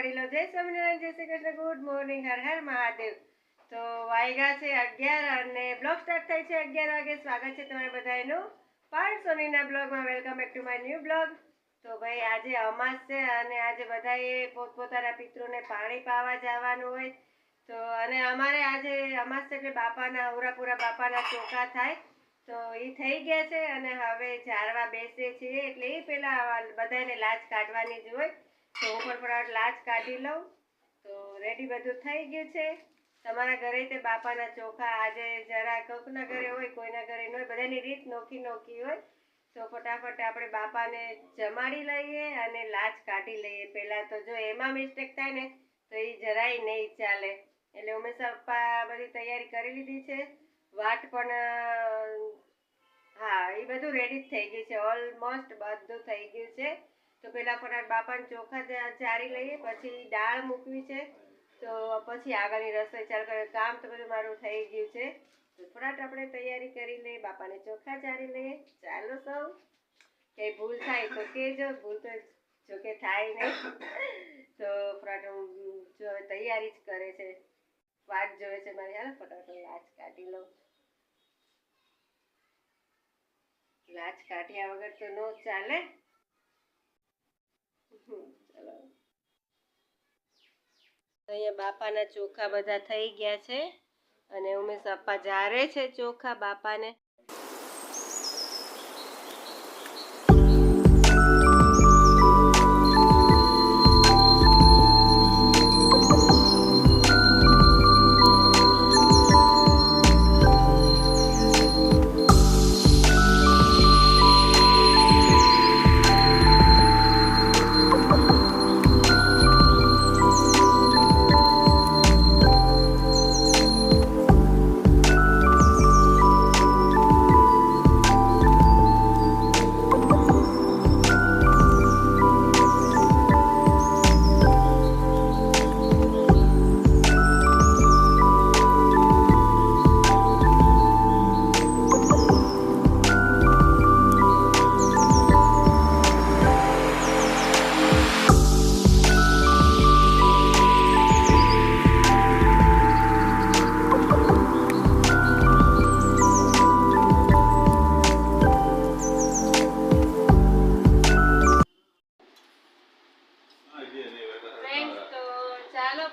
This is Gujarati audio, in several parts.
વડીલો, જય સ્વામિનારાયણ, જય શ્રી કૃષ્ણ, ગુડ મોર્નિંગ, હર હર મહાદેવ। તો વાગ્યા છે 11 અને બ્લોગ સ્ટાર્ટ થાય છે 11 વાગે। સ્વાગત છે તમારા બધાનું પાર્ટ સોનીના બ્લોગમાં। Welcome back to my new blog. તો ભાઈ આજે અમાસ છે અને આજે બધાએ પોતપોતાના પિતૃને પાણી પાવા જવાનું હોય। તો અને અમારે આજે અમાસ છે એટલે બાપાના અવરાપુરા બાપાના ચોખા થાય। તો એ થઈ ગયા છે અને હવે ઝારવા બેસીએ છીએ, એટલે એ પહેલાં બધાને લાજ કાઢવાની જ હોય। તો હું પણ ફટાફટ લાજ કાઢી લઉં। તો રેડી બધું થઈ ગયું છે। તમારા ઘરે તે બાપાના ચોખા આજે જરા કોઈકના ઘરે હોય, કોઈના ઘરે ન હોય, બધાની રીત નોખી નોખી હોય। તો ફટાફટ આપણે બાપાને જમાડી લઈએ અને લાજ કાઢી લઈએ પહેલાં। તો જો એમાં મિસ્ટેક થાય ને તો એ જરાય નહીં ચાલે। એટલે ઉમેશ પપ્પા બધી તૈયારી કરી લીધી છે। વાટ પણ હા, એ બધું રેડી જ થઈ ગયું છે, ઓલમોસ્ટ બધું થઈ ગયું છે। તો પહેલાં ફટાફટ બાપાને ચોખા ચારી લઈએ, પછી દાળ મૂકવી છે। તો પછી આગળની રસોઈ ચાલુ કરે। કામ તો બધું મારું થઈ ગયું છે। તો ફટાફટ આપણે તૈયારી કરી લઈએ, બાપાને ચોખા ચારી લઈએ। ચાલો સૌ, કંઈ ભૂલ થાય તો કહેજો, ભૂલ તો જોકે થાય નહીં। તો ફટાફટ જો તૈયારી જ કરે છે, વાટ જોવે છે મારી। હાલ ફટાફટ લાજ કાઢી લઉં। લાજ કાઢ્યા વગર તો નો ચાલે। ચલો, અહીંયા બાપાના ચોખા બધા થઈ ગયા છે અને ઉમેશ પપ્પા જારે છે ચોખા બાપાને।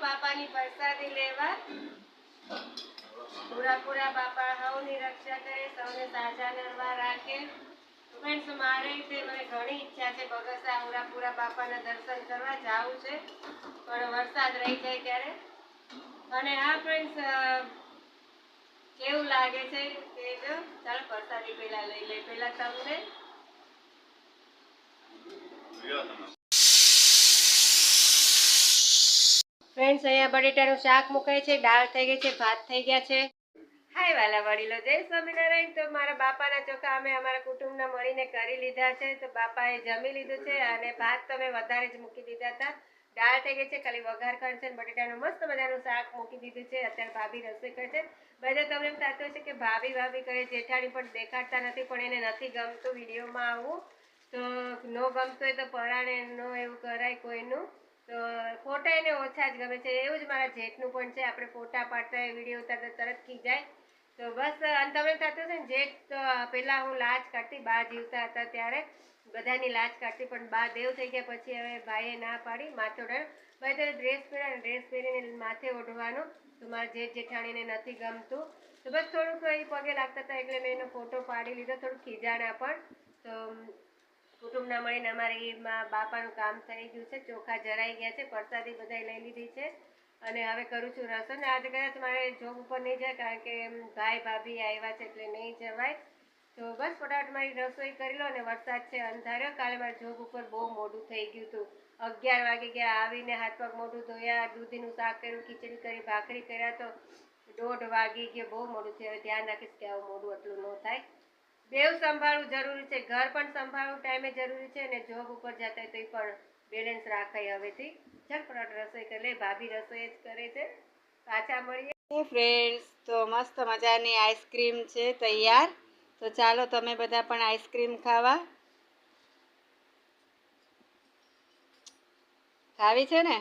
બાપાની પ્રસાદી લેવા। પૂરા બાપા સૌની રક્ષા કરે, સૌને સાજા નરવા રાખે। ફ્રેન્ડ્સ, મારે તે મને ઘણી ઈચ્છા છે બગસરા પૂરા બાપાના દર્શન કરવા જવું છે, પણ વરસાદ રહી જાય ત્યારે। અને હા ફ્રેન્ડ્સ, કેવું લાગે છે કહેજો। ચાલો પ્રસાદી પહેલા લઈ લે, પહેલા તમને ફ્રેન્ડ્સ અહીંયા બટેટાનું શાક મુકાય છે, દાળ થઈ ગઈ છે, ભાત થઈ ગયા છે। હાય વાલા વડીલો, જય સ્વામિનારાયણ। તો મારા બાપાના ચોખા અમે અમારા કુટુંબના મળીને કરી લીધા છે। તો બાપાએ જમી લીધું છે અને ભાત તો અમે વધારે જ મૂકી દીધા હતા। દાળ થઈ ગઈ છે, ખાલી વઘાર કરે છે। બટેટાનું મસ્ત મજાનું શાક મૂકી દીધું છે। અત્યારે ભાભી રસોઈ કરે છે। બધા તમને એમ થતું હશે કે ભાભી કરે, જેઠાણી પણ દેખાડતા નથી, પણ એને નથી ગમતું વિડીયોમાં આવવું। તો ન ગમતું હોય તો પરાણે ન એવું કરાય કોઈનું। તો ફોટા એને ઓછા જ ગમે છે, એવું જ મારા જેઠનું પણ છે। આપણે ફોટા પાડતા હોય, વિડીયો ઉતારતા તરત ખીજાય। તો બસ, અને તમને થતું હશે ને જેઠ પહેલાં હું લાજ કાઢતી, બા જીવતા હતા ત્યારે બધાની લાજ કાઢતી, પણ બા દેવ થઈ ગયા પછી હવે ભાઈએ ના પાડી, માથે ઓઢવાનું। ભાઈ તો ડ્રેસ પહેરાવે, ડ્રેસ પહેરીને માથે ઓઢવાનું। તો મારા જેઠાણીને નથી ગમતું। તો બસ થોડુંક એ પગે લાગતા હતા એટલે મેં એનો ફોટો પાડી લીધો, થોડુંક ખીજાણા પણ। તો કુટુંબના મળીને અમારે એમાં બાપાનું કામ થઈ ગયું છે। ચોખા જરાઈ ગયા છે, પ્રસાદી બધાએ લઈ લીધી છે અને હવે કરું છું રસોઈ। આજે કદાચ મારે જોબ ઉપર નહીં જાય, કારણ કે ભાઈ ભાભી આવ્યા છે એટલે નહીં જવાય। તો બસ ફટાફટ મારી રસોઈ કરી લો અને વરસાદ છે અંધાર્યો। કાલે મારે જોબ ઉપર બહુ મોડું થઈ ગયું હતું, 11 વાગે ગયા, આવીને હાથ પગ મોઢું ધોયા, દૂધીનું શાક કર્યું, ખીચડી કરી, ભાખરી કર્યા, તો 1:30 વાગી ગયો, બહુ મોડું થયું। હવે ધ્યાન રાખીશ કે આવું મોડું એટલું ન થાય। બેવ સંભાળવું જરૂરી છે, ઘર પણ સંભાળવું ટાઈમે જરૂરી છે અને જોબ ઉપર જતા હોય તો એ પણ બેલેન્સ રાખાય હવેથી। ચાલ ફટાફટ રસોઈ કરી લે, ભાભી રસોઈ જ કરે છે। પાછા મળીએ ફ્રેન્ડ્સ। તો મસ્ત મજાની આઈસ્ક્રીમ છે તૈયાર। તો ચાલો તમે બધા પણ આઈસ્ક્રીમ ખાવા ખાવી છે ને?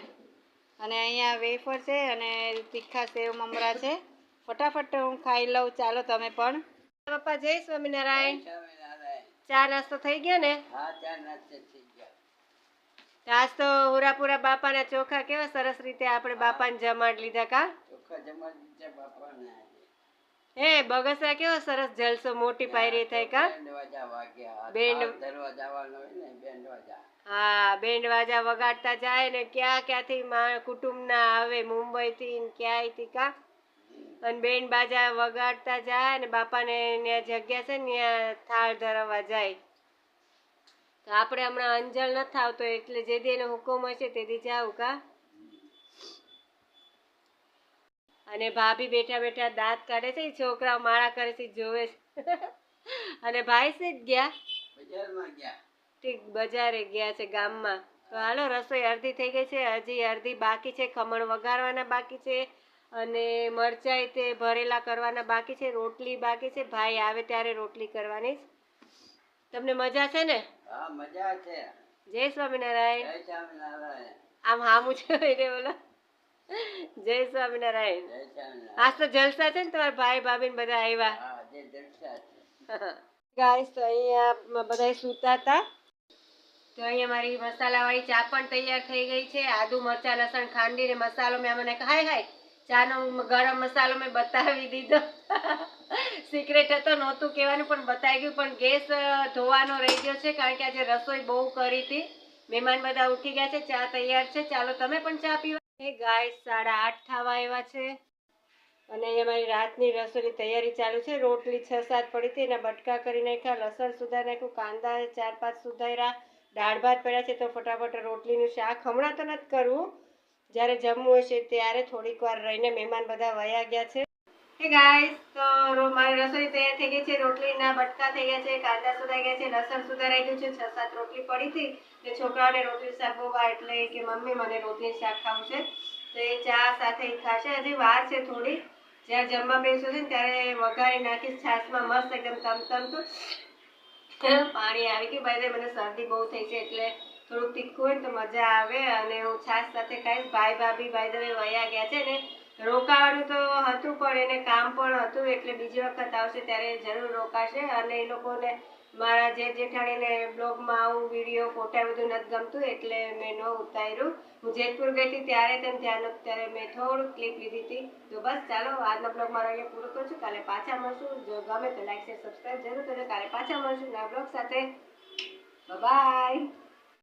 અને અહીંયા વેફર છે અને તીખા સેવ મમરા છે. ફટાફટ હું ખાઈ લઉં. ચાલો તમે પણ. પપ્પા જય સ્વામિનારાયણ. ચા નાસ્તો થઈ ગયો ને? હા, ચા નાસ્તો થઈ ગયો. આજ તો હુરાપુરા બાપાના ચોખા કેવા સરસ રીતે આપણે બાપાને જમાડ લીધા કા? ચોખા જમાડી દીધા બાપાને. હે બગસરા કેવો સરસ જલસો મોટી પાયરી થાય કા? બેન્ડ વાજા વાગ્યા. બેન્ડ ધરવા જવાનું હોય ને, બેન્ડ વાજા. હા, બેન્ડ વાજા વગાડતા જાય ને ક્યાંથી કુટુંબના આવે મુંબઈ થી ક્યાંયથી કા? અને બેન્ડ બાજા વગાડતા જાય ને બાપાને ત્યાં જગ્યા છે ને ત્યાં થાળ ધરવા જાય. તો આપણે હમણાં અંજળ નથી આવતો એટલે જે દી એનો હુકમ હશે તે દી જાવ કા? અને ભાભી બેઠા બેઠા દાંત કાઢે છે. છોકરાઓ માળા કરે છે જોવે છે. અને ભાઈ છે જ ગયા બજારમાં ગયા. ઠીક બજારે ગયા છે ગામમાં. તો હાલો રસોઈ અડધી થઈ ગઈ છે, હજી અડધી બાકી છે. ખમણ વઘારવાના બાકી છે અને મરચાઈ તે ભરેલા કરવાના બાકી છે. રોટલી બાકી છે. ભાઈ આવે ત્યારે રોટલી કરવાની. તમને મજા છે ને? હા, મજા છે. જય સ્વામિનારાયણ. જય સ્વામિનારાયણ. આમ હામું જોઈને બોલો જય સ્વામિનારાયણ. જય સ્વામિનારાયણ. આજ તો જલસા છે ને તમારા ભાઈ ભાભી ને બધા આવ્યા. હા, જે જલસા છે. ગાઈસ તો અહીંયા બધા સૂતા હતા. તો અહીંયા મારી મસાલાવાળી ચા પણ તૈયાર થઈ ગઈ છે. આદુ મરચા લસણ ખાંડીને મસાલો મેં મને હાય ચાનો ગરમ મસાલો મેં બતાવી દીધો. સિક્રેટ હતો નહોતું કહેવાનું પણ બતાવી ગયું. પણ ગેસ ધોવાનો રહી ગયો છે કારણ કે આજે રસોઈ બહુ કરી હતી. મહેમાન બધા ઉઠી ગયા છે. ચા તૈયાર છે. ચાલો તમે પણ ચા પીવા. એ ગાઈસ 8:30 થવા આવ્યા છે અને અહીંયા મારી રાતની રસોઈની તૈયારી ચાલુ છે. રોટલી 6-7 પડી હતી એના બટકા કરી નાખ્યા, લસણ સુધારી નાખ્યું, કાંદા 4-5 સુધાર્યા, દાળ ભાત પડ્યા છે તો ફટાફટ રોટલીનું શાક હમણાં તો નથી કરવું, જ્યારે જમવું હશે ત્યારે થોડીક વાર રહીને. મહેમાન બધા વયા ગયા છે. હે ગાઈસ તો મારી રસોઈ તૈયાર થઈ ગઈ છે. રોટલીના બટકા થઈ ગયા છે, કાંદા સુધાઈ ગયા છે, લસણ સુધારાઈ ગયું છે. 6-7 રોટલી પડી હતી તે છોકરાઓને રોટલી શાક બહુ એટલે કે મમ્મી મને રોટલી શાક ખાવું છે તો એ ચા સાથે ખાશે. હજી વાર છે થોડી. જ્યારે જમવા બેસું છું ને ત્યારે વઘારી નાખીશ છાશમાં મસ્ત એકદમ તમતમતું પાણી આવી ગયું. ભાઈ મને શરદી બહુ થઈ છે એટલે થોડુંક તીખું હોય ને તો મજા આવે અને હું છાશ સાથે ખાઈશ. ભાઈ ભાભી વયા ગયા છે ને રોકાવાનું તો હતું પણ એને કામ પણ હતું એટલે બીજી વખત આવશે ત્યારે જરૂર રોકાશે. અને એ લોકોને મારા જેઠાણીને બ્લોગમાં આવું વિડીયો ફોટા બધું નથી ગમતું એટલે મેં ન ઉતાર્યું. હું જેતપુર ગઈ હતી ત્યારે તેમ ધ્યાન હતું ત્યારે મેં થોડું ક્લિપ લીધી હતી. તો બસ ચાલો આજનો બ્લોગ મારો અહીંયા પૂરો કરું છું. કાલે પાછા મળશું. જો ગમે તો લાઈક શેર સબસ્ક્રાઈબ જરૂર કરજો. કાલે પાછા મળશું નવા બ્લોગ સાથે. બાય.